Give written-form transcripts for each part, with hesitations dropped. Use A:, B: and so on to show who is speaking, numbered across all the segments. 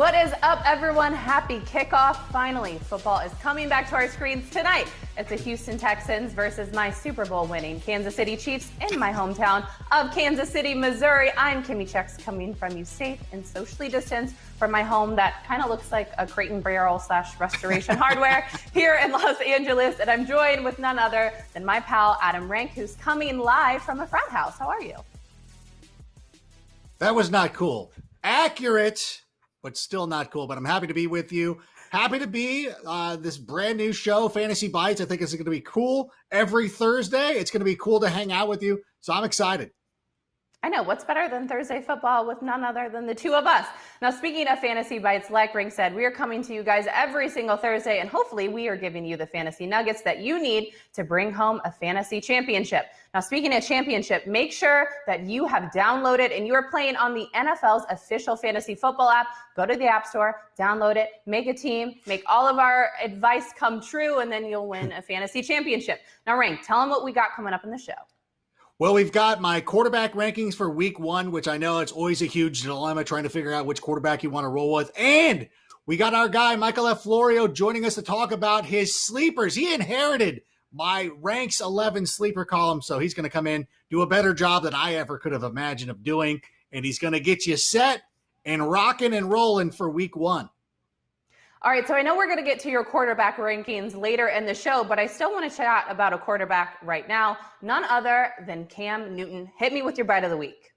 A: What is up, everyone? Happy kickoff. Finally, football is coming back to our screens tonight. It's the Houston Texans versus my Super Bowl winning Kansas City Chiefs in my hometown of Kansas City, Missouri. I'm Kimmi Chex, coming from you safe and socially distanced from my home that kind of looks like a Crate and Barrel / Restoration Hardware here in Los Angeles. And I'm joined with none other than my pal Adam Rank, who's coming live from a frat house. How are you?
B: That was not cool. Accurate, but still not cool. But I'm happy to be with you. Happy to be this brand new show, Fantasy Bites. I think it's going to be cool every Thursday. It's going to be cool to hang out with you. So I'm excited.
A: I know. What's better than Thursday football with none other than the two of us? Now, speaking of Fantasy Bites, like Ring said, we are coming to you guys every single Thursday, and hopefully we are giving you the fantasy nuggets that you need to bring home a fantasy championship. Now, speaking of championship, make sure that you have downloaded and you are playing on the NFL's official fantasy football app. Go to the App Store, download it, make a team, make all of our advice come true, and then you'll win a fantasy championship. Now, Ring, tell them what we got coming up in the show.
B: Well, we've got my quarterback rankings for week one, which I know it's always a huge dilemma trying to figure out which quarterback you want to roll with. And we got our guy, Michael F. Florio, joining us to talk about his sleepers. He inherited my Ranks 11 sleeper column, so he's going to come in, do a better job than I ever could have imagined of doing, and he's going to get you set and rocking and rolling for week one.
A: All right, so I know we're going to get to your quarterback rankings later in the show, but I still want to chat about a quarterback right now, none other than Cam Newton. Hit me with your bite of the week.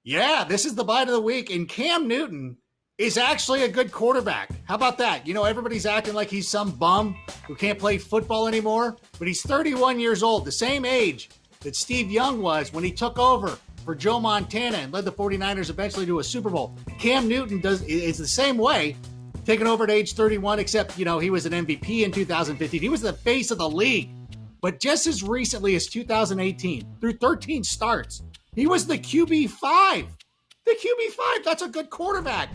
B: Yeah, this is the bite of the week, and Cam Newton is actually a good quarterback. How about that? You know, everybody's acting like he's some bum who can't play football anymore, but he's 31 years old, the same age that Steve Young was when he took over for Joe Montana and led the 49ers eventually to a Super Bowl. Cam Newton is the same way, taken over at age 31, except, you know, he was an MVP in 2015. He was the face of the league. But just as recently as 2018, through 13 starts, he was the QB5. The QB5, that's a good quarterback.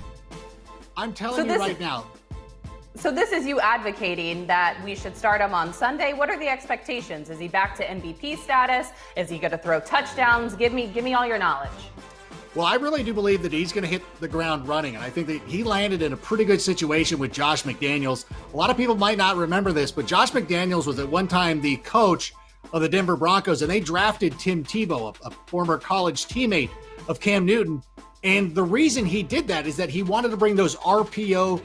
B: I'm telling you right now.
A: So this is you advocating that we should start him on Sunday. What are the expectations? Is he back to MVP status? Is he going to throw touchdowns? Give me all your knowledge.
B: Well, I really do believe that he's going to hit the ground running, and I think that he landed in a pretty good situation with Josh McDaniels. A lot of people might not remember this, but Josh McDaniels was at one time the coach of the Denver Broncos, and they drafted Tim Tebow, a former college teammate of Cam Newton. And the reason he did that is that he wanted to bring those RPO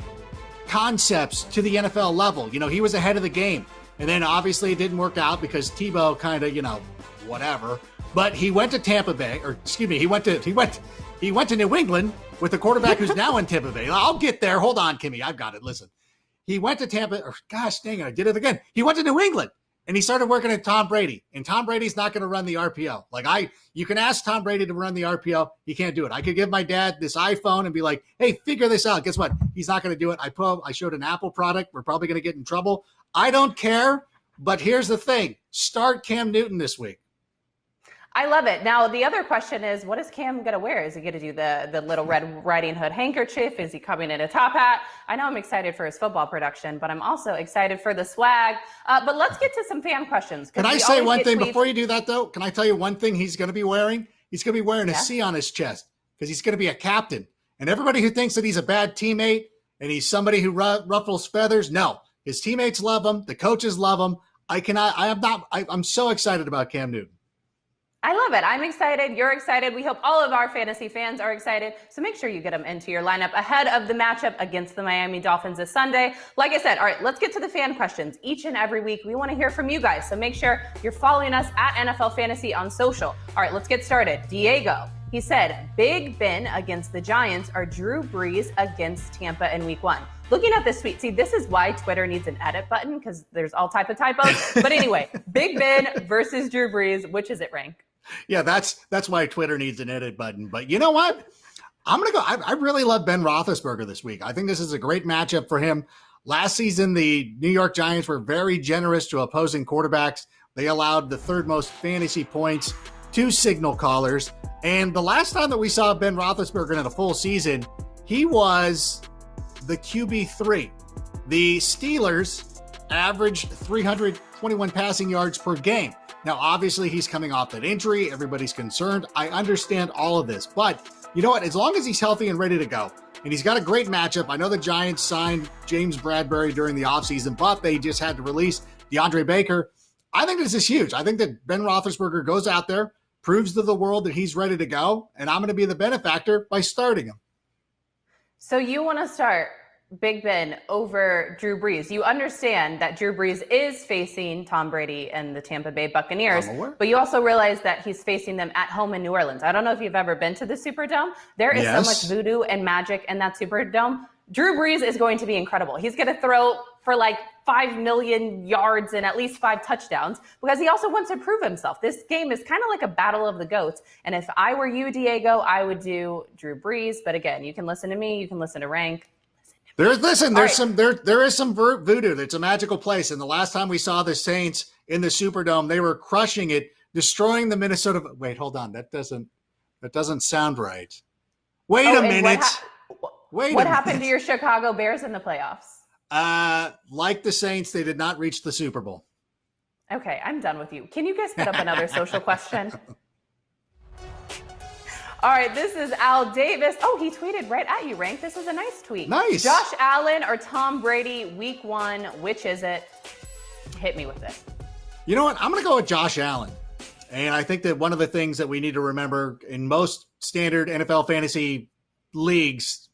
B: concepts to the NFL level. You know, he was ahead of the game. And then obviously it didn't work out because Tebow kind of, you know, whatever. But he went to Tampa Bay, or excuse me, he went to New England with the quarterback who's now in Tampa Bay. I'll get there. Hold on, Kimmi. I've got it. Listen. He went to Tampa, or gosh dang it, I did it again. He went to New England and he started working at Tom Brady. And Tom Brady's not going to run the RPO. You can ask Tom Brady to run the RPO. He can't do it. I could give my dad this iPhone and be like, hey, figure this out. Guess what? He's not going to do it. I showed an Apple product. We're probably going to get in trouble. I don't care. But here's the thing. Start Cam Newton this week.
A: I love it. Now, the other question is, what is Cam going to wear? Is he going to do the Little Red Riding Hood handkerchief? Is he coming in a top hat? I know I'm excited for his football production, but I'm also excited for the swag. But let's get to some fan questions.
B: Can I say one thing before you do that, though? Can I tell you one thing he's going to be wearing? He's going to be wearing a C on his chest because he's going to be a captain. And everybody who thinks that he's a bad teammate and he's somebody who ruffles feathers, no. His teammates love him. The coaches love him. I'm so excited about Cam Newton.
A: I love it. I'm excited. You're excited. We hope all of our fantasy fans are excited. So make sure you get them into your lineup ahead of the matchup against the Miami Dolphins this Sunday. Like I said, all right, let's get to the fan questions. Each and every week, we want to hear from you guys. So make sure you're following us at NFL Fantasy on social. All right, let's get started. Diego, he said, Big Ben against the Giants or Drew Brees against Tampa in week one. Looking at this tweet, see, this is why Twitter needs an edit button because there's all type of typos. But anyway, Big Ben versus Drew Brees, which is it, Rank?
B: Yeah, that's why Twitter needs an edit button. But you know what? I'm going to go. I really love Ben Roethlisberger this week. I think this is a great matchup for him. Last season, the New York Giants were very generous to opposing quarterbacks. They allowed the third most fantasy points to signal callers. And the last time that we saw Ben Roethlisberger in a full season, he was the QB3. The Steelers averaged 321 passing yards per game. Now, obviously, he's coming off that injury. Everybody's concerned. I understand all of this. But you know what? As long as he's healthy and ready to go, and he's got a great matchup. I know the Giants signed James Bradbury during the offseason, but they just had to release DeAndre Baker. I think this is huge. I think that Ben Roethlisberger goes out there, proves to the world that he's ready to go, and I'm going to be the benefactor by starting him.
A: So you want to start Big Ben over Drew Brees. You understand that Drew Brees is facing Tom Brady and the Tampa Bay Buccaneers, but you also realize that he's facing them at home in New Orleans. I don't know if you've ever been to the Superdome. There is so much voodoo and magic in that Superdome. Drew Brees is going to be incredible. He's going to throw for like 5 million yards and at least 5 touchdowns because he also wants to prove himself. This game is kind of like a battle of the GOATs. And if I were you, Diego, I would do Drew Brees. But again, you can listen to me. You can listen to Rank.
B: There is some voodoo. That's a magical place. And the last time we saw the Saints in the Superdome, they were crushing it, destroying the Minnesota. Wait, hold on. That doesn't sound right. Wait a minute.
A: What happened to your Chicago Bears in the playoffs?
B: Like the Saints, they did not reach the Super Bowl.
A: Okay, I'm done with you. Can you guys put up another social question? All right, this is Al Davis. Oh, he tweeted right at you, Rank. This is a nice tweet.
B: Nice.
A: Josh Allen or Tom Brady, week 1, which is it? Hit me with it.
B: You know what? I'm going to go with Josh Allen. And I think that one of the things that we need to remember in most standard NFL fantasy leagues,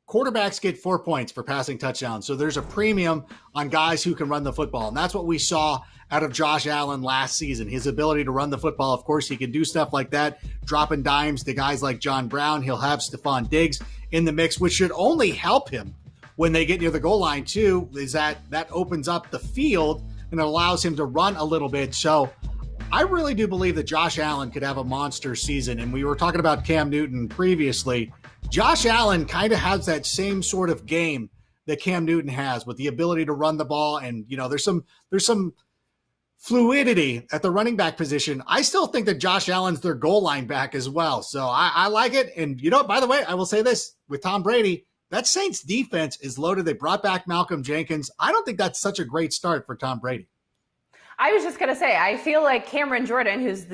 B: quarterbacks get 4 points for passing touchdowns. So there's a premium on guys who can run the football. And that's what we saw out of Josh Allen last season. His ability to run the football. Of course, he can do stuff like that, dropping dimes to guys like John Brown. He'll have Stephon Diggs in the mix, which should only help him when they get near the goal line too, is that opens up the field and it allows him to run a little bit. So I really do believe that Josh Allen could have a monster season. And we were talking about Cam Newton previously. Josh Allen kind of has that same sort of game that Cam Newton has with the ability to run the ball. And, you know, there's some fluidity at the running back position. I still think that Josh Allen's their goal line back as well. So I like it. And, you know, by the way, I will say this with Tom Brady, that Saints defense is loaded. They brought back Malcolm Jenkins. I don't think that's such a great start for Tom Brady.
A: I was just going to say, I feel like Cameron Jordan, who's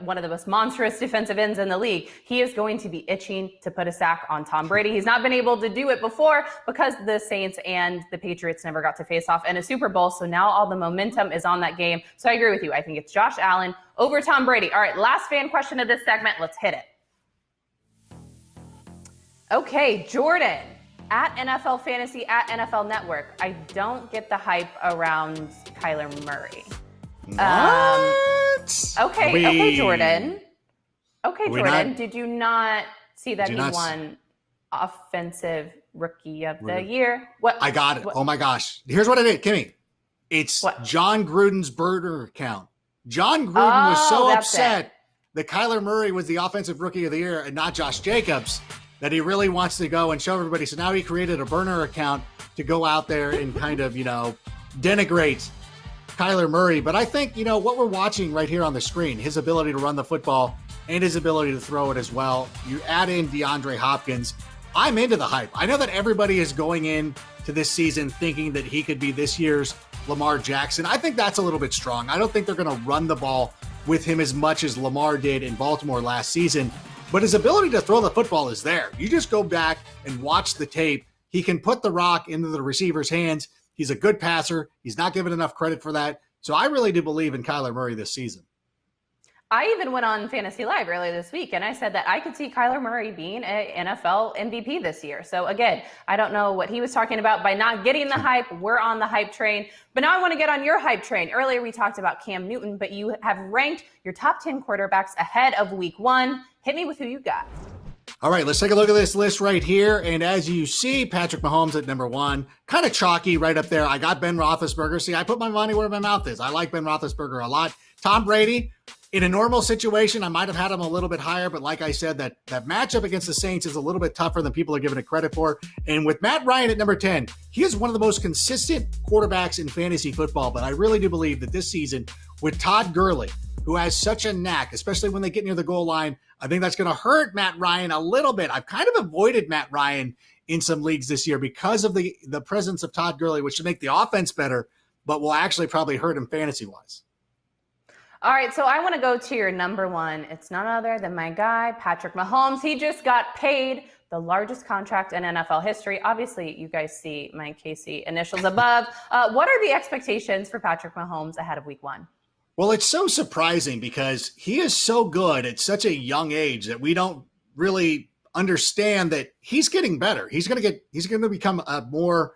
A: one of the most monstrous defensive ends in the league, he is going to be itching to put a sack on Tom Brady. He's not been able to do it before because the Saints and the Patriots never got to face off in a Super Bowl. So now all the momentum is on that game. So I agree with you. I think it's Josh Allen over Tom Brady. All right, last fan question of this segment. Let's hit it. Okay, Jordan. At NFL Fantasy, at NFL Network, I don't get the hype around Kyler Murray.
B: What?
A: Okay, Jordan. Okay, Jordan. Did you not see that he won Offensive Rookie of the Year? What?
B: I got it. Oh my gosh. Here's what I did, Kimmi. It's John Gruden's burner account. John Gruden was so upset that Kyler Murray was the Offensive Rookie of the Year and not Josh Jacobs that he really wants to go and show everybody. So now he created a burner account to go out there and kind of, denigrate Kyler Murray. But I think, what we're watching right here on the screen, his ability to run the football and his ability to throw it as well. You add in DeAndre Hopkins. I'm into the hype. I know that everybody is going in to this season thinking that he could be this year's Lamar Jackson. I think that's a little bit strong. I don't think they're going to run the ball with him as much as Lamar did in Baltimore last season. But his ability to throw the football is there. You just go back and watch the tape. He can put the rock into the receiver's hands. He's a good passer. He's not given enough credit for that. So I really do believe in Kyler Murray this season.
A: I even went on Fantasy Live earlier this week, and I said that I could see Kyler Murray being an NFL MVP this year. So again, I don't know what he was talking about by not getting the hype. We're on the hype train. But now I want to get on your hype train. Earlier we talked about Cam Newton, but you have ranked your top 10 quarterbacks ahead of week 1. Hit me with who you got.
B: All right, let's take a look at this list right here. And as you see, Patrick Mahomes at number 1. Kind of chalky right up there. I got Ben Roethlisberger. See, I put my money where my mouth is. I like Ben Roethlisberger a lot. Tom Brady, in a normal situation, I might have had him a little bit higher. But like I said, that matchup against the Saints is a little bit tougher than people are giving it credit for. And with Matt Ryan at number 10, he is one of the most consistent quarterbacks in fantasy football. But I really do believe that this season with Todd Gurley, who has such a knack, especially when they get near the goal line, I think that's going to hurt Matt Ryan a little bit. I've kind of avoided Matt Ryan in some leagues this year because of the presence of Todd Gurley, which should make the offense better, but will actually probably hurt him fantasy-wise.
A: All right, so I want to go to your number 1. It's none other than my guy, Patrick Mahomes. He just got paid the largest contract in NFL history. Obviously, you guys see my Casey initials above. What are the expectations for Patrick Mahomes ahead of week 1?
B: Well, it's so surprising because he is so good at such a young age that we don't really understand that he's getting better. He's going to become a more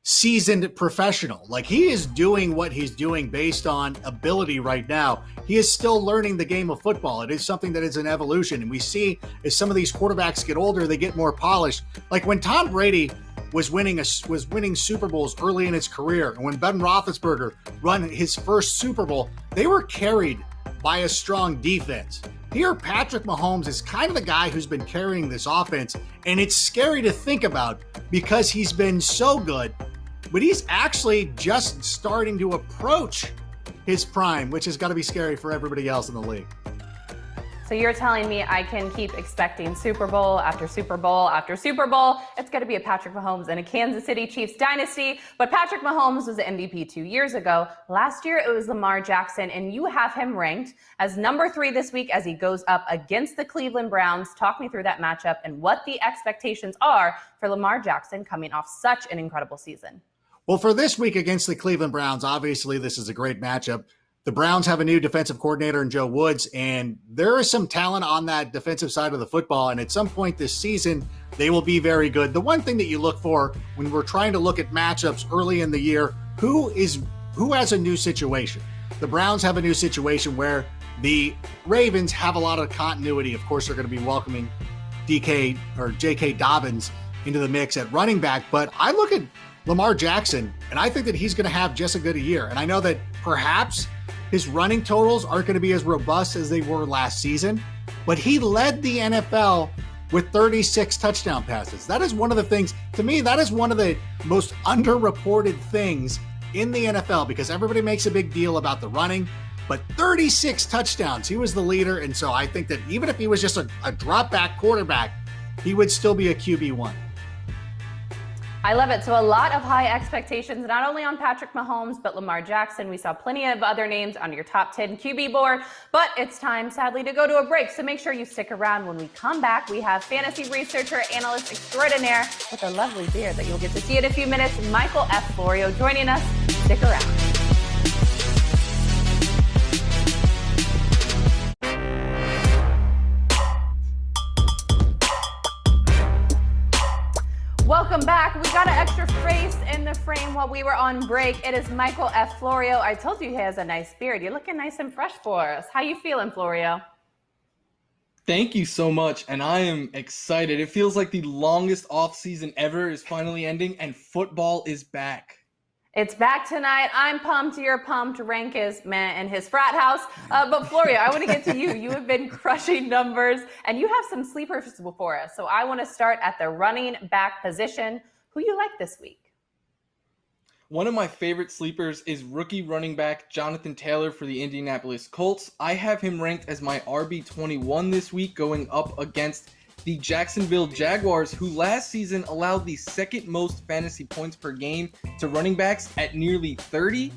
B: seasoned professional. Like, he is doing what he's doing based on ability right now. He is still learning the game of football. It is something that is an evolution. And we see as some of these quarterbacks get older, they get more polished. Like when Tom Brady was winning Super Bowls early in his career, and when Ben Roethlisberger won his first Super Bowl, they were carried by a strong defense. Here, Patrick Mahomes is kind of the guy who's been carrying this offense, and it's scary to think about because he's been so good, but he's actually just starting to approach his prime, which has got to be scary for everybody else in the league.
A: So you're telling me I can keep expecting Super Bowl after Super Bowl after Super Bowl. It's going to be a Patrick Mahomes and a Kansas City Chiefs dynasty. But Patrick Mahomes was the MVP 2 years ago. Last year, it was Lamar Jackson, and you have him ranked as number 3 this week as he goes up against the Cleveland Browns. Talk me through that matchup and what the expectations are for Lamar Jackson coming off such an incredible season.
B: Well, for this week against the Cleveland Browns, obviously this is a great matchup. The Browns have a new defensive coordinator in Joe Woods, and there is some talent on that defensive side of the football. And at some point this season, they will be very good. The one thing that you look for when we're trying to look at matchups early in the year, who has a new situation? The Browns have a new situation where the Ravens have a lot of continuity. Of course, they're going to be welcoming J.K. Dobbins into the mix at running back. But I look at Lamar Jackson, and I think that he's going to have just as good a year. And I know that perhaps his running totals aren't going to be as robust as they were last season, but he led the NFL with 36 touchdown passes. That is one of the things, to me, that is one of the most underreported things in the NFL because everybody makes a big deal about the running, but 36 touchdowns, he was the leader. And so I think that even if he was just a drop back quarterback, he would still be a QB1.
A: I love it. So a lot of high expectations, not only on Patrick Mahomes, but Lamar Jackson. We saw plenty of other names on your top 10 QB board, but it's time, sadly, to go to a break. So make sure you stick around. When we come back, we have fantasy researcher, analyst extraordinaire with a lovely beard that you'll get to see in a few minutes, Michael F. Florio, joining us. Stick around. Welcome back. We got an extra face in the frame while we were on break. It is Michael F. Florio. I told you he has a nice beard. You're looking nice and fresh for us. How you feeling, Florio?
C: Thank you so much, and I am excited. It feels like the longest off-season ever is finally ending, and football is back.
A: It's back tonight. I'm pumped. You're pumped. Rank is meh in his frat house. But Florio, I want to get to you. You have been crushing numbers, and you have some sleepers for us. So I want to start at the running back position. Who you like this week?
C: One of my favorite sleepers is rookie running back Jonathan Taylor for the Indianapolis Colts. I have him ranked as my RB21 this week, going up against the Jacksonville Jaguars, who last season allowed the second most fantasy points per game to running backs at nearly 30.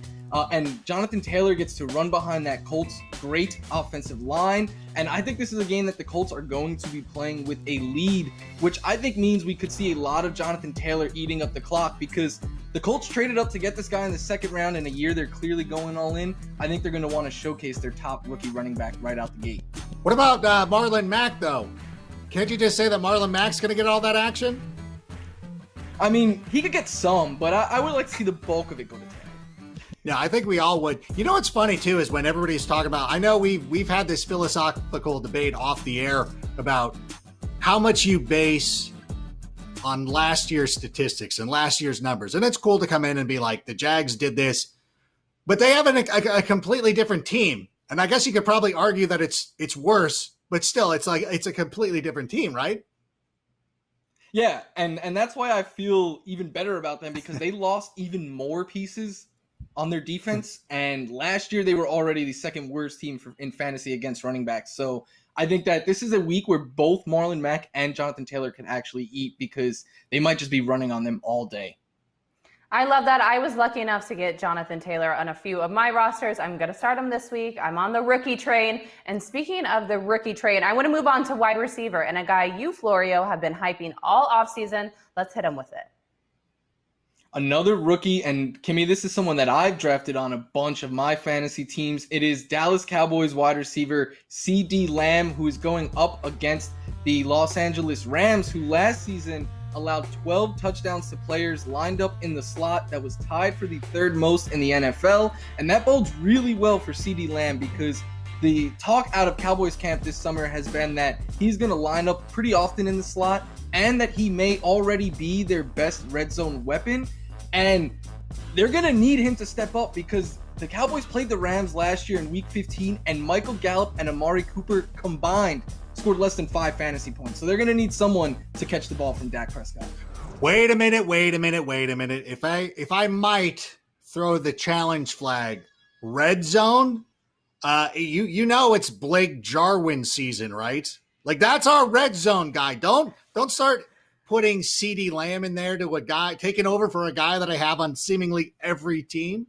C: And Jonathan Taylor gets to run behind that Colts great offensive line. And I think this is a game that the Colts are going to be playing with a lead, which I think means we could see a lot of Jonathan Taylor eating up the clock because the Colts traded up to get this guy in the second round in a year they're clearly going all in. I think they're going to want to showcase their top rookie running back right out the gate.
B: What about Marlon Mack, though? Can't you just say that Marlon Mack's going to get all that action?
C: I mean, he could get some, but I would like to see the bulk of it go to Taylor.
B: Yeah, I think we all would. You know what's funny, too, is when everybody's talking about, I know we've had this philosophical debate off the air about how much you base on last year's statistics and last year's numbers. And it's cool to come in and be like, the Jags did this, but they have a completely different team. And I guess you could probably argue that it's worse, but still, it's a completely different team, right?
C: Yeah, and that's why I feel even better about them because they lost even more pieces on their defense. And last year, they were already the second worst team in fantasy against running backs. So I think that this is a week where both Marlon Mack and Jonathan Taylor can actually eat because they might just be running on them all day.
A: I love that. I was lucky enough to get Jonathan Taylor on a few of my rosters. I'm going to start him this week. I'm on the rookie train. And speaking of the rookie train, I want to move on to wide receiver and a guy you, Florio, have been hyping all offseason. Let's hit him with it.
C: Another rookie, and Kimmi, this is someone that I've drafted on a bunch of my fantasy teams. It is Dallas Cowboys wide receiver CeeDee Lamb, who is going up against the Los Angeles Rams, who last season allowed 12 touchdowns to players lined up in the slot. That was tied for the third most in the NFL, and that bodes really well for CeeDee Lamb because the talk out of Cowboys camp this summer has been that he's going to line up pretty often in the slot and that he may already be their best red zone weapon. And they're going to need him to step up because the Cowboys played the Rams last year in Week 15, and Michael Gallup and Amari Cooper combined scored less than 5 fantasy points. So they're going to need someone to catch the ball from Dak Prescott.
B: Wait a minute. If I might throw the challenge flag, red zone, you know it's Blake Jarwin season, right? Like that's our red zone guy. Don't start putting CeeDee Lamb in there to a guy, taking over for a guy that I have on seemingly every team.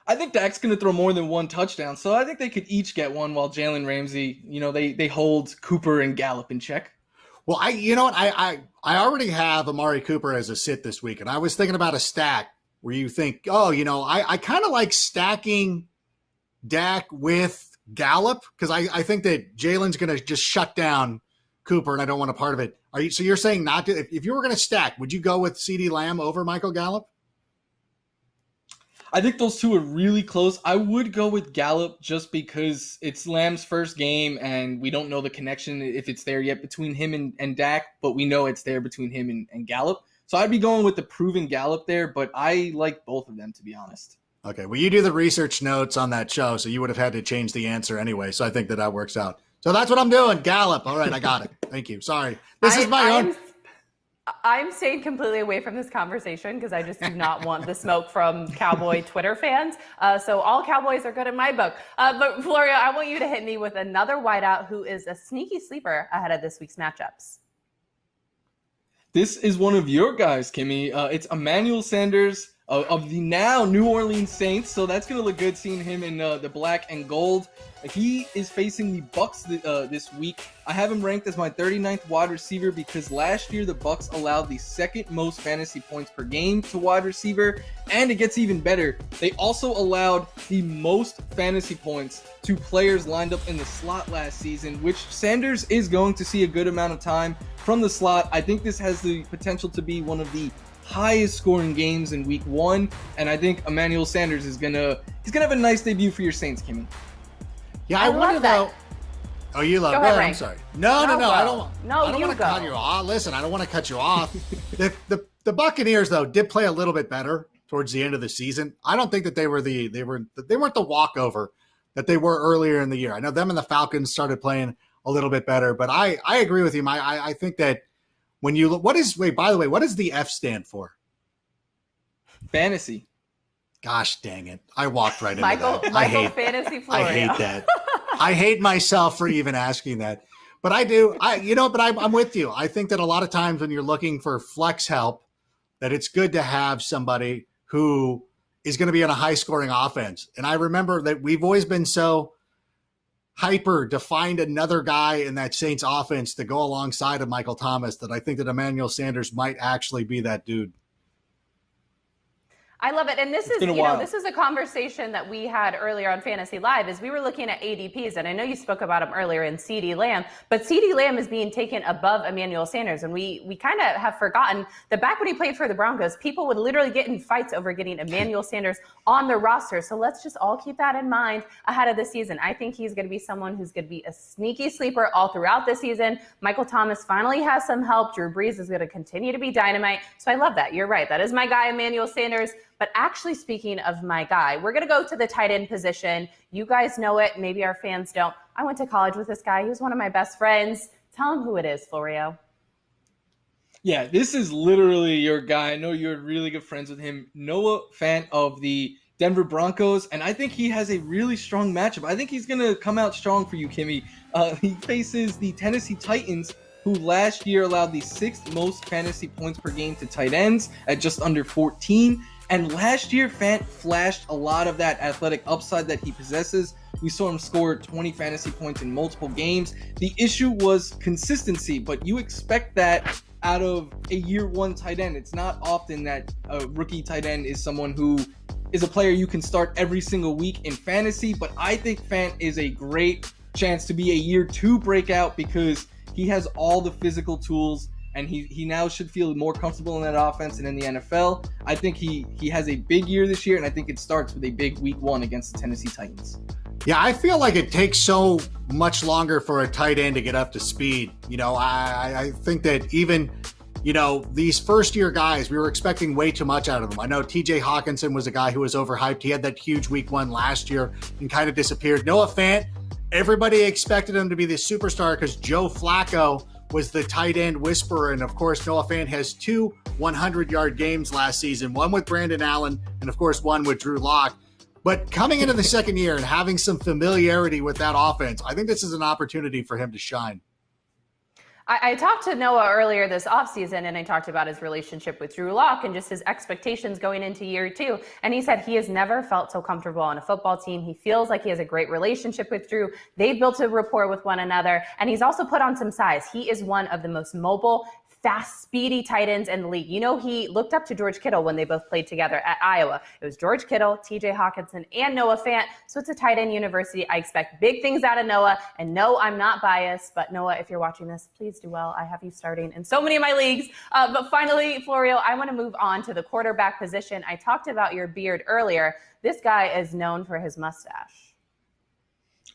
C: I think Dak's going to throw more than 1 touchdown, so I think they could each get one while Jalen Ramsey, they hold Cooper and Gallup in check.
B: Well, I already have Amari Cooper as a sit this week, and I was thinking about a stack where you think, I kind of like stacking Dak with Gallup because I think that Jalen's going to just shut down Cooper, and I don't want a part of it. So you're saying not to? If you were going to stack, would you go with CeeDee Lamb over Michael Gallup?
C: I think those two are really close. I would go with Gallup just because it's Lamb's first game, and we don't know the connection if it's there yet between him and Dak, but we know it's there between him and Gallup. So I'd be going with the proven Gallup there, but I like both of them, to be honest.
B: Okay, well, you do the research notes on that show, so you would have had to change the answer anyway, so I think that works out. So that's what I'm doing, Gallup. All right, I got it. Thank you. Sorry. This is my own.
A: I'm staying completely away from this conversation because I just do not want the smoke from Cowboy Twitter fans. So all Cowboys are good in my book. But Florio, I want you to hit me with another wideout who is a sneaky sleeper ahead of this week's matchups.
C: This is one of your guys, Kimmi. It's Emmanuel Sanders of the now New Orleans Saints. So that's going to look good seeing him in the black and gold. He is facing the Bucks this week. I have him ranked as my 39th wide receiver because last year the Bucks allowed the second most fantasy points per game to wide receiver, and it gets even better. They also allowed the most fantasy points to players lined up in the slot last season, which Sanders is going to see a good amount of time from the slot. I think this has the potential to be one of the highest scoring games in week 1, and I think Emmanuel Sanders is gonna have a nice debut for your Saints, Kimmi.
B: Yeah, I wonder though. Oh, you love it. I'm sorry. No. I don't want to cut you off. Listen, I don't want to cut you off. The Buccaneers though did play a little bit better towards the end of the season. I don't think that they weren't the walkover that they were earlier in the year. I know them and the Falcons started playing a little bit better, but I agree with you. I think that when you look, by the way, what does the F stand for?
C: Fantasy.
B: Gosh dang it. I walked right into that.
A: Michael Fantasy Florio.
B: I hate that. I hate myself for even asking that. But I do. I'm with you. I think that a lot of times when you're looking for flex help, that it's good to have somebody who is going to be on a high scoring offense. And I remember that we've always been so hyper to find another guy in that Saints offense to go alongside of Michael Thomas that I think that Emmanuel Sanders might actually be that dude.
A: I love it. And this is, this is a conversation that we had earlier on Fantasy Live as we were looking at ADPs. And I know you spoke about him earlier in CeeDee Lamb, but CeeDee Lamb is being taken above Emmanuel Sanders. And we kind of have forgotten that back when he played for the Broncos, people would literally get in fights over getting Emmanuel Sanders on their roster. So let's just all keep that in mind ahead of the season. I think he's going to be someone who's going to be a sneaky sleeper all throughout the season. Michael Thomas finally has some help. Drew Brees is going to continue to be dynamite. So I love that. You're right. That is my guy, Emmanuel Sanders. But actually, speaking of my guy, we're going to go to the tight end position. You guys know it. Maybe our fans don't. I went to college with this guy. He was one of my best friends. Tell him who it is, Florio.
C: Yeah, this is literally your guy. I know you're really good friends with him. Noah Fant of the Denver Broncos, and I think he has a really strong matchup. I think he's going to come out strong for you, Kimmi. He faces the Tennessee Titans, who last year allowed the 6th most fantasy points per game to tight ends at just under 14. And last year, Fant flashed a lot of that athletic upside that he possesses. We saw him score 20 fantasy points in multiple games. The issue was consistency, but you expect that out of a year one tight end. It's not often that a rookie tight end is someone who is a player you can start every single week in fantasy, but I think Fant is a great chance to be a year two breakout because he has all the physical tools and he now should feel more comfortable in that offense and in the NFL. I think he has a big year this year, and I think it starts with a big week one against the Tennessee Titans.
B: Yeah, I feel like it takes so much longer for a tight end to get up to speed. I think that even, these first-year guys, we were expecting way too much out of them. I know TJ Hawkinson was a guy who was overhyped. He had that huge week one last year and kind of disappeared. Noah Fant, everybody expected him to be the superstar because Joe Flacco was the tight end whisperer. And, of course, Noah Fant has 2 100-yard games last season, one with Brandon Allen and, of course, one with Drew Lock. But coming into the second year and having some familiarity with that offense, I think this is an opportunity for him to shine.
A: I talked to Noah earlier this offseason, and I talked about his relationship with Drew Lock and just his expectations going into year two. And he said he has never felt so comfortable on a football team. He feels like he has a great relationship with Drew. They've built a rapport with one another, and he's also put on some size. He is one of the most mobile, fast, speedy tight ends in the league. He looked up to George Kittle when they both played together at Iowa. It was George Kittle, TJ Hawkinson, and Noah Fant. So it's a tight end university. I expect big things out of Noah. And no, I'm not biased, but Noah, if you're watching this, please do well. I have you starting in so many of my leagues. But finally, Florio, I want to move on to the quarterback position. I talked about your beard earlier. This guy is known for his mustache.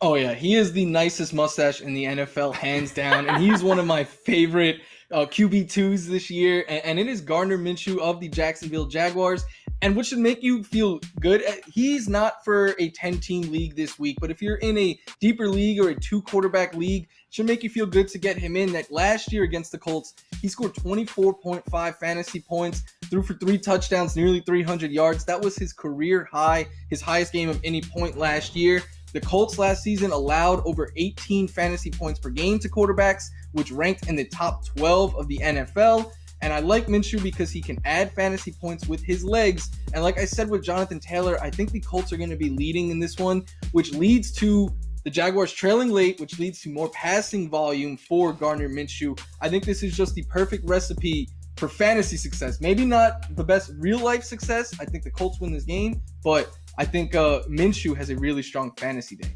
C: Oh, yeah. He is the nicest mustache in the NFL, hands down. And he's one of my favorite QB2s this year. And it is Gardner Minshew of the Jacksonville Jaguars. And what should make you feel good, he's not for a 10-team league this week. But if you're in a deeper league or a 2-quarterback league, it should make you feel good to get him in. That last year against the Colts, he scored 24.5 fantasy points, threw for 3 touchdowns, nearly 300 yards. That was his career high, his highest game of any point last year. The Colts last season allowed over 18 fantasy points per game to quarterbacks, which ranked in the top 12 of the NFL. And I like Minshew because he can add fantasy points with his legs. And like I said with Jonathan Taylor, I think the Colts are going to be leading in this one, which leads to the Jaguars trailing late, which leads to more passing volume for Gardner Minshew. I think this is just the perfect recipe for fantasy success. Maybe not the best real-life success. I think the Colts win this game, but I think Minshew has a really strong fantasy day.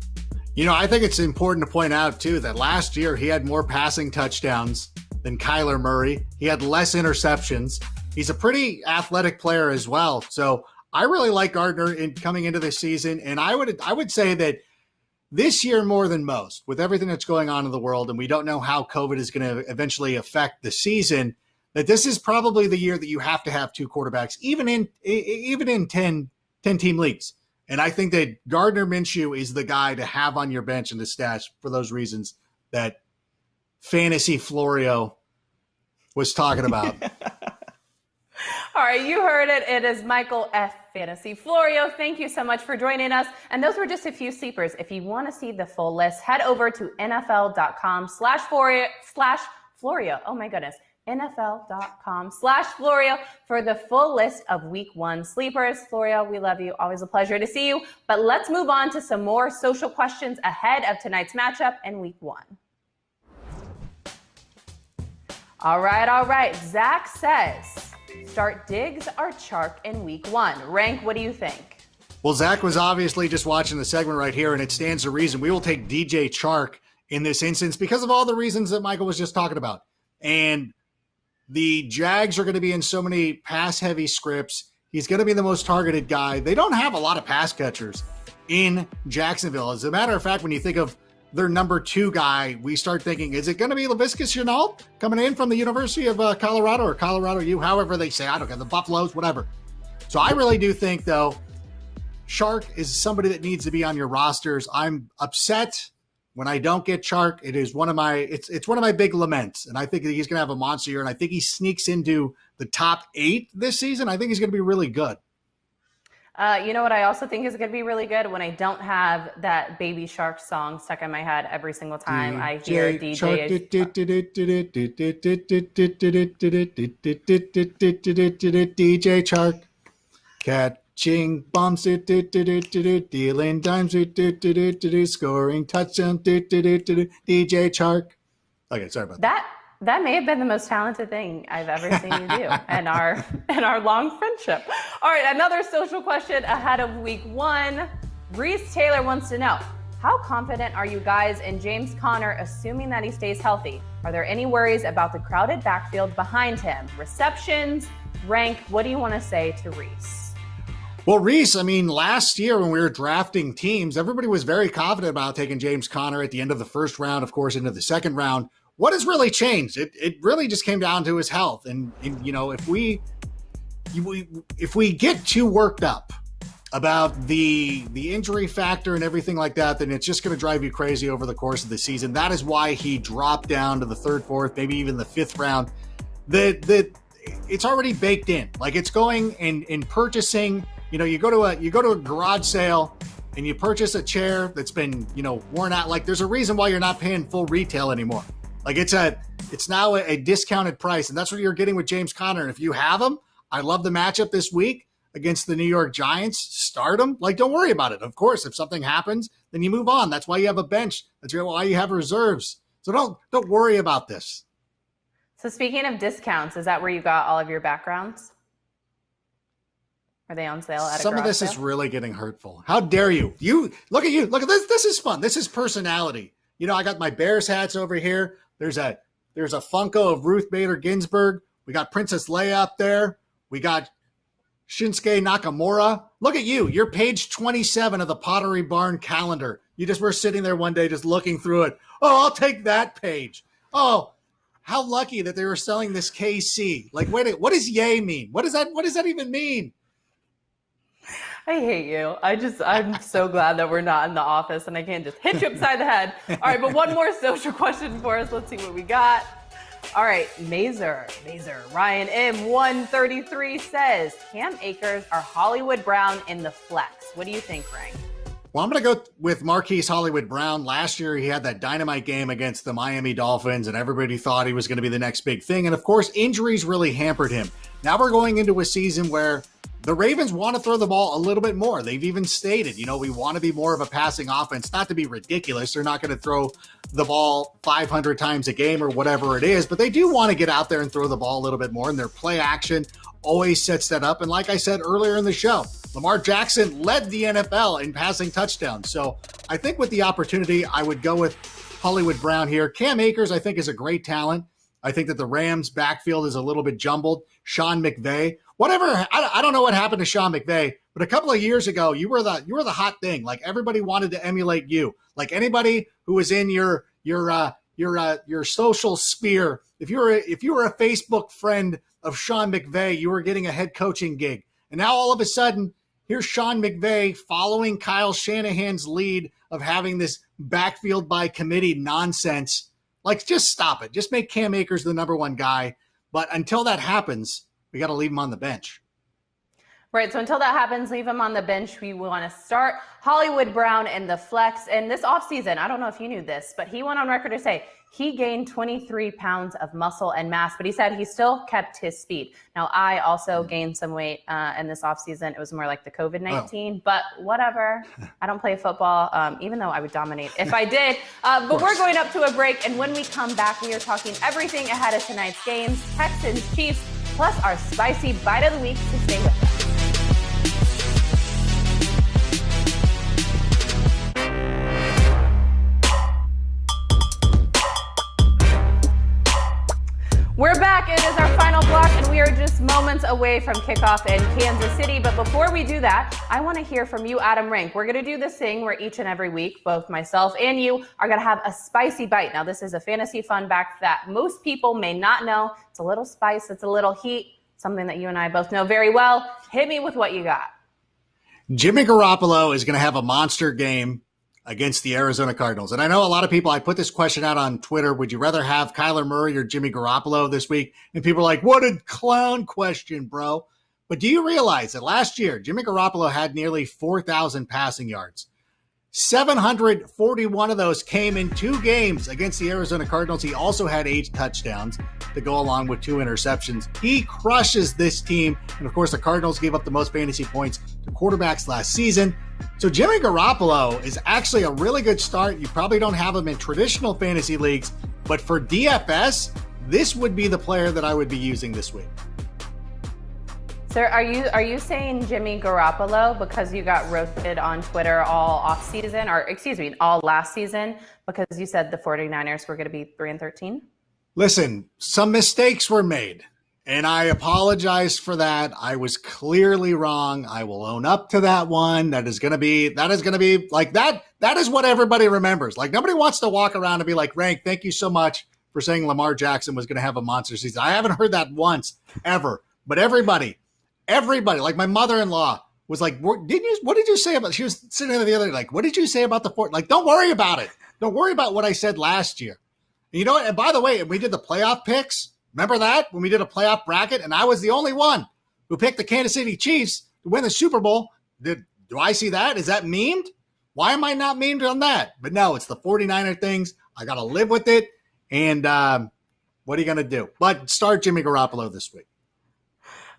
B: I think it's important to point out, too, that last year he had more passing touchdowns than Kyler Murray. He had less interceptions. He's a pretty athletic player as well. So I really like Gardner coming into this season. And I would say that this year more than most, with everything that's going on in the world, and we don't know how COVID is going to eventually affect the season, that this is probably the year that you have to have 2 quarterbacks, even in 10-team leagues. And I think that Gardner Minshew is the guy to have on your bench in the stash for those reasons that Fantasy Florio was talking about.
A: All right, you heard it. It is Michael F. Fantasy Florio. Thank you so much for joining us. And those were just a few sleepers. If you want to see the full list, head over to NFL.com/Florio. Oh my goodness. NFL.com/Florio for the full list of week 1 sleepers. Florio, we love you. Always a pleasure to see you. But let's move on to some more social questions ahead of tonight's matchup in week 1. All right. Zach says, start Diggs or Chark in week 1. Rank, what do you think?
B: Well, Zach was obviously just watching the segment right here, and it stands to reason. We will take DJ Chark in this instance because of all the reasons that Michael was just talking about. And the Jags are going to be in so many pass-heavy scripts. He's going to be the most targeted guy. They don't have a lot of pass catchers in Jacksonville. As a matter of fact, when you think of their number 2 guy, we start thinking, is it going to be Laviska Shenault coming in from the University of Colorado or Colorado U, however they say, I don't know, the Buffaloes, whatever. So I really do think, though, Chark is somebody that needs to be on your rosters. I'm upset when I don't get Chark. It is one of my it's one of my big laments, and I think that he's going to have a monster year, and I think he sneaks into the top 8 this season. I think he's going to be really good.
A: You know what I also think is going to be really good? When I don't have that Baby Shark song stuck in my head every single time I hear DJ.
B: DJ Chark. Catching bombs, dealing dimes, scoring touchdown, DJ Chark. Okay, sorry about that.
A: That may have been the most talented thing I've ever seen you do in our long friendship. All right, another social question ahead of week 1. Reese Taylor wants to know, how confident are you guys in James Conner, assuming that he stays healthy? Are there any worries about the crowded backfield behind him? Receptions, rank, what do you want to say to Reese?
B: Well, Reese, I mean, last year when we were drafting teams, everybody was very confident about taking James Conner at the end of the first round, of course, into the second round. What has really changed? It really just came down to his health. And you know, if we get too worked up about the injury factor and everything like that, then it's just going to drive you crazy over the course of the season. That is why he dropped down to the third, fourth, maybe even the fifth round. It's already baked in. Like, it's going and purchasing. You know, you go to a garage sale and you purchase a chair that's been, you know, worn out. Like, there's a reason why you're not paying full retail anymore. Like, it's now a discounted price, and that's what you're getting with James Conner. And if you have him, I love the matchup this week against the New York Giants. Start him. Like, don't worry about it. Of course, if something happens, then you move on. That's why you have a bench. That's why you have reserves. So don't worry about this.
A: So speaking of discounts, is that where you got all of your backgrounds? Are they on sale at a
B: Some of this
A: sale?
B: is really getting hurtful. How dare you? You look at you. Look at this. This is fun. This is personality. You know, I got my Bears hats over here. There's a Funko of Ruth Bader Ginsburg. We got Princess Leia up there. We got Shinsuke Nakamura. Look at you. You're page 27 of the Pottery Barn calendar. You just were sitting there one day just looking through it. Oh, I'll take that page. Oh, how lucky that they were selling this KC. Like, wait, what does yay mean? What does that even mean?
A: I hate you. I'm so glad that we're not in the office and I can't just hit you upside the head. All right, but one more social question for us. Let's see what we got. All right, Mazer, Ryan M133 says, Cam Akers or Hollywood Brown in the flex. What do you think, Rank?
B: Well, I'm going to go with Marquise Hollywood Brown. Last year, he had that dynamite game against the Miami Dolphins, and everybody thought he was going to be the next big thing. And, of course, injuries really hampered him. Now we're going into a season where the Ravens want to throw the ball a little bit more. They've even stated, you know, we want to be more of a passing offense. Not to be ridiculous. They're not going to throw the ball 500 times a game or whatever it is, but they do want to get out there and throw the ball a little bit more, and their play action always sets that up. And like I said earlier in the show, Lamar Jackson led the NFL in passing touchdowns. So I think with the opportunity, I would go with Hollywood Brown here. Cam Akers, I think, is a great talent. I think that the Rams backfield is a little bit jumbled. Sean McVay, whatever. I don't know what happened to Sean McVay, but a couple of years ago, you were the hot thing. Like, everybody wanted to emulate you. Like, anybody who was in your social sphere, if you were a Facebook friend of Sean McVay, you were getting a head coaching gig. And now all of a sudden, here's Sean McVay following Kyle Shanahan's lead of having this backfield by committee nonsense. Like, just stop it. Just make Cam Akers the number one guy. But until that happens, we got to leave him on the bench.
A: Right, so until that happens, leave him on the bench. We want to start Hollywood Brown in the flex. And this offseason, I don't know if you knew this, but he went on record to say he gained 23 pounds of muscle and mass, but he said he still kept his speed. Now, I also gained some weight in this offseason. It was more like the COVID-19, but whatever. I don't play football, even though I would dominate if I did. But we're going up to a break, and when we come back, we are talking everything ahead of tonight's games, Texans-Chiefs, plus our spicy bite of the week, so stay with us. We're back. It is our final block, and we are just moments away from kickoff in Kansas City. But before we do that, I want to hear from you, Adam Rank. We're going to do this thing where each and every week, both myself and you are going to have a spicy bite. Now, this is a fantasy fun fact that most people may not know. It's a little spice. It's a little heat, something that you and I both know very well. Hit me with what you got.
B: Jimmy Garoppolo is going to have a monster game against the Arizona Cardinals. And I know a lot of people, I put this question out on Twitter, would you rather have Kyler Murray or Jimmy Garoppolo this week? And people are like, what a clown question, bro. But do you realize that last year, Jimmy Garoppolo had nearly 4,000 passing yards? 741 of those came in 2 games against the Arizona Cardinals. He also had 8 touchdowns to go along with 2 interceptions. He crushes this team. And of course, the Cardinals gave up the most fantasy points to quarterbacks last season. So Jimmy Garoppolo is actually a really good start. You probably don't have him in traditional fantasy leagues, but for DFS, this would be the player that I would be using this week.
A: Sir, are you saying Jimmy Garoppolo because you got roasted on Twitter all off season, or excuse me, all last season because you said the 49ers were going to be 3-13?
B: Listen, some mistakes were made, and I apologize for that. I was clearly wrong. I will own up to that one. That is going to be like that. That is what everybody remembers. Like, nobody wants to walk around and be like, Rank, thank you so much for saying Lamar Jackson was going to have a monster season. I haven't heard that once ever, but everybody, like my mother-in-law was like, what did you say about, she was sitting there the other day, like, what did you say about the fort? Like, don't worry about it. Don't worry about what I said last year. And you know what? And by the way, we did the playoff picks. Remember that when we did a playoff bracket and I was the only one who picked the Kansas City Chiefs to win the Super Bowl. Do I see that? Is that memed? Why am I not memed on that? But no, it's the 49er things. I got to live with it. And what are you going to do? But start Jimmy Garoppolo this week.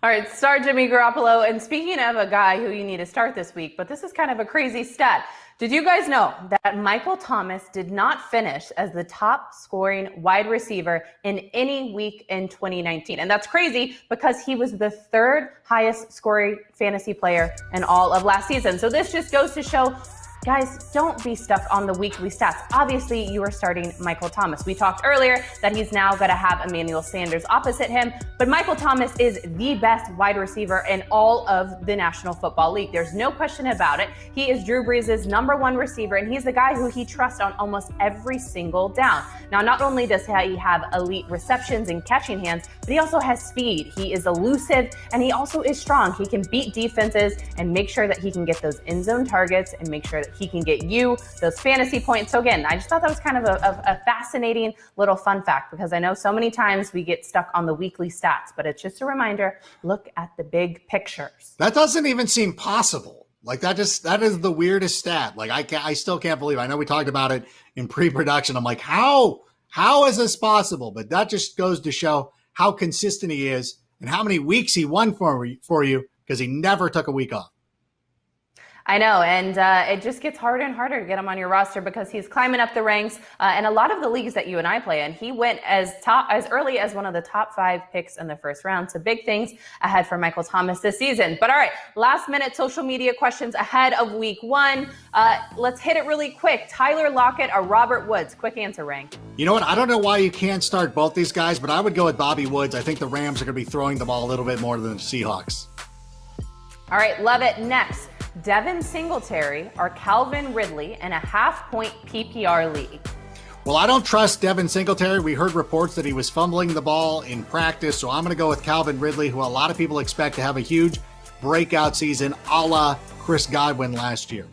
A: All right, start Jimmy Garoppolo. And speaking of a guy who you need to start this week, but this is kind of a crazy stat. Did you guys know that Michael Thomas did not finish as the top scoring wide receiver in any week in 2019? And that's crazy because he was the 3rd highest scoring fantasy player in all of last season. So this just goes to show, guys, don't be stuck on the weekly stats. Obviously, you are starting Michael Thomas. We talked earlier that he's now going to have Emmanuel Sanders opposite him, but Michael Thomas is the best wide receiver in all of the National Football League. There's no question about it. He is Drew Brees' #1 receiver, and he's the guy who he trusts on almost every single down. Now, not only does he have elite receptions and catching hands, but he also has speed. He is elusive, and he also is strong. He can beat defenses and make sure that he can get those end zone targets and make sure that he can get you those fantasy points. So again, I just thought that was kind of a fascinating little fun fact because I know so many times we get stuck on the weekly stats, but it's just a reminder, look at the big pictures.
B: That doesn't even seem possible. Like that is the weirdest stat. Like I still can't believe, I know we talked about it in pre-production. I'm like, how is this possible? But that just goes to show how consistent he is and how many weeks he won for you because he never took a week off.
A: I know, and it just gets harder and harder to get him on your roster because he's climbing up the ranks. And a lot of the leagues that you and I play in, he went as early as one of the top 5 picks in the first round. So big things ahead for Michael Thomas this season. But all right, last minute social media questions ahead of week 1. Let's hit it really quick. Tyler Lockett or Robert Woods? Quick answer, Rank.
B: You know what? I don't know why you can't start both these guys, but I would go with Bobby Woods. I think the Rams are going to be throwing the ball a little bit more than the Seahawks.
A: All right, love it. Next, Devin Singletary or Calvin Ridley in a half-point PPR league?
B: Well, I don't trust Devin Singletary. We heard reports that he was fumbling the ball in practice, so I'm going to go with Calvin Ridley, who a lot of people expect to have a huge breakout season a la Chris Godwin last year.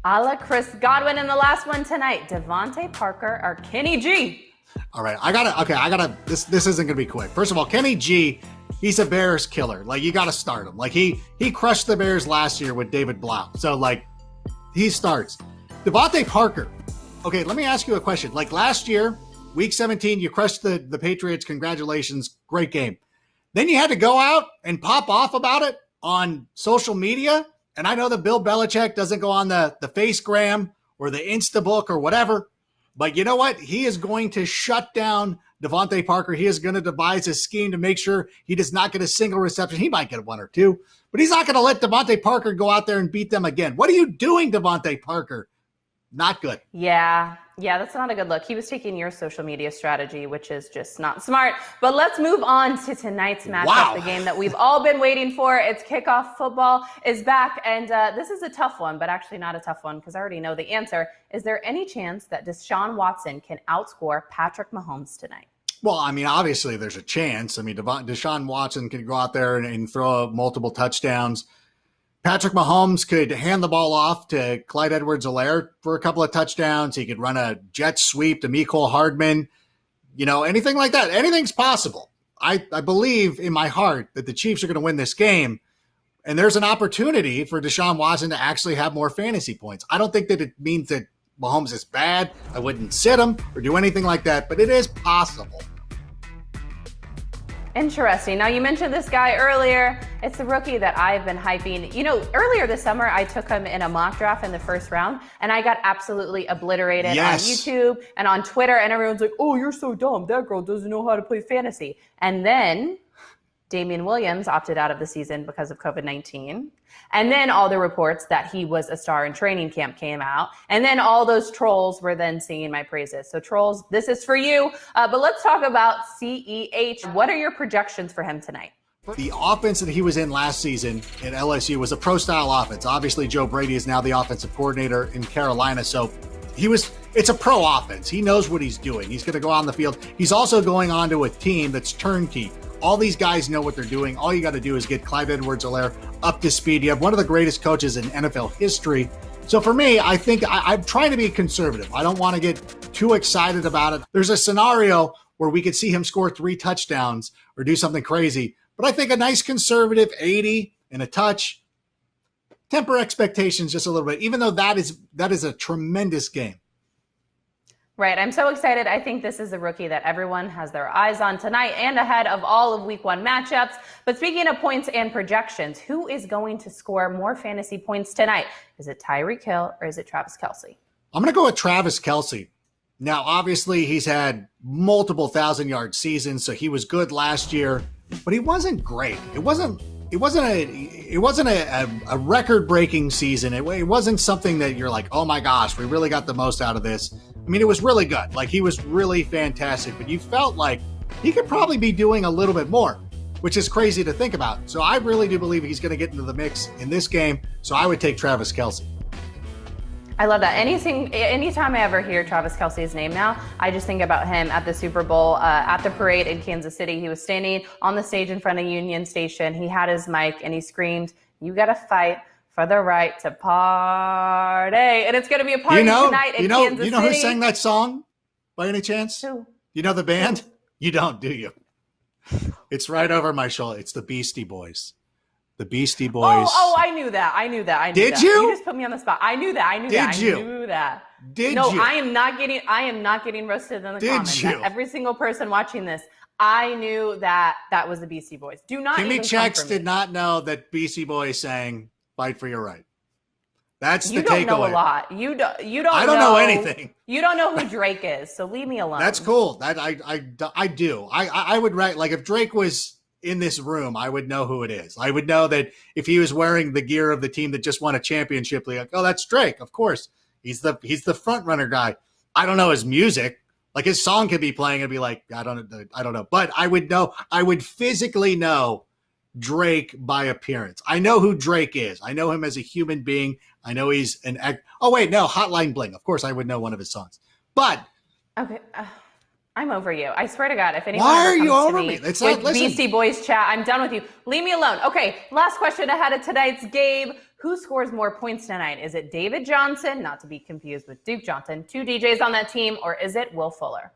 A: A la Chris Godwin in the last one tonight. Devontae Parker or Kenny G?
B: All right, this isn't going to be quick. First of all, Kenny G, he's a Bears killer. Like, you got to start him. Like, he crushed the Bears last year with David Blau. So, like, he starts. Devontae Parker. Okay, let me ask you a question. Like, last year, week 17, you crushed the Patriots. Congratulations. Great game. Then you had to go out and pop off about it on social media. And I know that Bill Belichick doesn't go on the Facegram or the Instabook or whatever. But you know what? He is going to shut down Devontae Parker. He is going to devise a scheme to make sure he does not get a single reception. He might get 1 or 2, but he's not going to let Devontae Parker go out there and beat them again. What are you doing, Devontae Parker? Not good.
A: Yeah, that's not a good look. He was taking your social media strategy, which is just not smart. But let's move on to tonight's matchup,
B: Wow.
A: The game that we've all been waiting for. It's kickoff football is back, and this is a tough one, but actually not a tough one because I already know the answer. Is there any chance that Deshaun Watson can outscore Patrick Mahomes tonight?
B: Well, I mean, obviously there's a chance. I mean, Deshaun Watson can go out there and throw multiple touchdowns. Patrick Mahomes could hand the ball off to Clyde Edwards-Helaire for a couple of touchdowns. He could run a jet sweep to Mecole Hardman. You know, anything like that. Anything's possible. I believe in my heart that the Chiefs are going to win this game. And there's an opportunity for Deshaun Watson to actually have more fantasy points. I don't think that it means that Mahomes is bad. I wouldn't sit him or do anything like that, but it is possible.
A: Interesting. Now, you mentioned this guy earlier. It's the rookie that I've been hyping. You know, earlier this summer, I took him in a mock draft in the first round, and I got absolutely obliterated on YouTube and on Twitter, and everyone's like, oh, you're so dumb. That girl doesn't know how to play fantasy. And then Damian Williams opted out of the season because of COVID-19. And then all the reports that he was a star in training camp came out. And then all those trolls were then singing my praises. So trolls, this is for you. But let's talk about CEH. What are your projections for him tonight?
B: The offense that he was in last season at LSU was a pro-style offense. Obviously, Joe Brady is now the offensive coordinator in Carolina. So it's a pro offense. He knows what he's doing. He's going to go on the field. He's also going on to a team that's turnkey. All these guys know what they're doing. All you got to do is get Clyde Edwards-Helaire up to speed. You have one of the greatest coaches in NFL history. So for me, I think I'm trying to be conservative. I don't want to get too excited about it. There's a scenario where we could see him score 3 touchdowns or do something crazy. But I think a nice conservative 80 and a touch, temper expectations just a little bit, even though that is a tremendous game.
A: Right. I'm so excited. I think this is the rookie that everyone has their eyes on tonight and ahead of all of week 1 matchups. But speaking of points and projections, who is going to score more fantasy points tonight? Is it Tyreek Hill or is it Travis Kelce?
B: I'm going to go with Travis Kelce. Now, obviously, he's had multiple 1,000-yard seasons, so he was good last year, but he wasn't great. It wasn't a record-breaking season. It wasn't something that you're like, oh my gosh, we really got the most out of this. I mean, it was really good. Like, he was really fantastic, but you felt like he could probably be doing a little bit more, which is crazy to think about. So I really do believe he's going to get into the mix in this game. So I would take Travis Kelce.
A: I love that. Anytime I ever hear Travis Kelce's name now, I just think about him at the Super Bowl, at the parade in Kansas City. He was standing on the stage in front of Union Station. He had his mic and he screamed, "You got to fight for the right to party." And it's going to be a party tonight in Kansas City.
B: You know who sang that song by any chance?
A: Who?
B: You know the band? You don't, do you? It's right over my shoulder. It's the Beastie Boys. The Beastie Boys.
A: Oh, I knew that.
B: Did you?
A: You just put me on the spot. I knew that.
B: Did you?
A: Did you? I am not getting roasted in the comments. Every single person watching this, I knew that was the Beastie Boys. Do not
B: Kimmi
A: even
B: Chex did not know that Beastie Boys sang "Fight for Your Right." That's the takeaway.
A: You don't know a lot. You don't.
B: I don't know anything.
A: You don't know who Drake is, so leave me alone.
B: That's cool. That I do. I would write, like, if Drake was in this room, I would know who it is. I would know that if he was wearing the gear of the team that just won a championship, like, oh, that's Drake. Of course, he's the front runner guy. I don't know his music. Like, his song could be playing and be like, I don't know. But I would know. I would physically know Drake by appearance. I know who Drake is. I know him as a human being. I know he's an act. Oh wait, no, Hotline Bling. Of course, I would know one of his songs. But
A: okay. I'm over you. I swear to God, if anyone
B: why
A: ever
B: are
A: comes
B: you over
A: to
B: me?
A: With Beastie Boys chat, I'm done with you. Leave me alone. Okay, last question ahead of tonight's game. Who scores more points tonight? Is it David Johnson, not to be confused with Duke Johnson, 2 DJs on that team, or is it Will Fuller?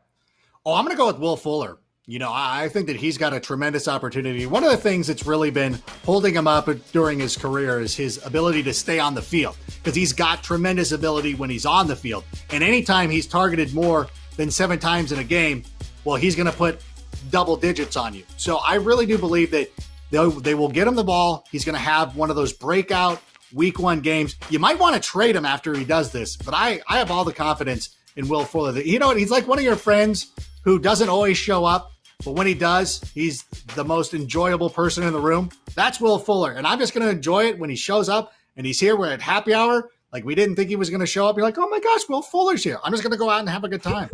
B: Oh, I'm going to go with Will Fuller. You know, I think that he's got a tremendous opportunity. One of the things that's really been holding him up during his career is his ability to stay on the field, because he's got tremendous ability when he's on the field. And anytime he's targeted more than 7 times in a game, well, he's going to put double digits on you. So I really do believe that they will get him the ball. He's going to have one of those breakout week 1 games. You might want to trade him after he does this, but I have all the confidence in Will Fuller. You know what? He's like one of your friends who doesn't always show up, but when he does, he's the most enjoyable person in the room. That's Will Fuller. And I'm just going to enjoy it when he shows up and he's here. We're at happy hour. Like, we didn't think he was going to show up. You're like, oh my gosh, Will Fuller's here. I'm just going to go out and have a good time.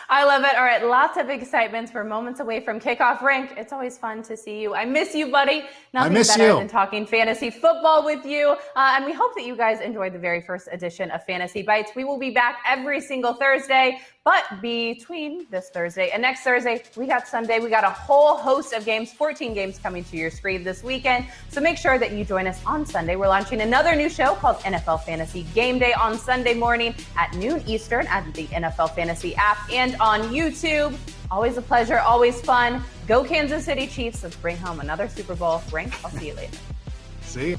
A: I love it. All right, lots of excitements. We're moments away from kickoff. Rank, it's always fun to see you. I miss you, buddy. Nothing better than talking fantasy football with you. And we hope that you guys enjoyed the very first edition of Fantasy Bites. We will be back every single Thursday, but between this Thursday and next Thursday, we got Sunday. We got a whole host of games, 14 games coming to your screen this weekend. So make sure that you join us on Sunday. We're launching another new show called NFL Fantasy Game Day on Sunday morning at noon Eastern at the NFL Fantasy app and on YouTube. Always a pleasure, always fun. Go Kansas City Chiefs. Let's bring home another Super Bowl. Rank, I'll see you later.
B: See you.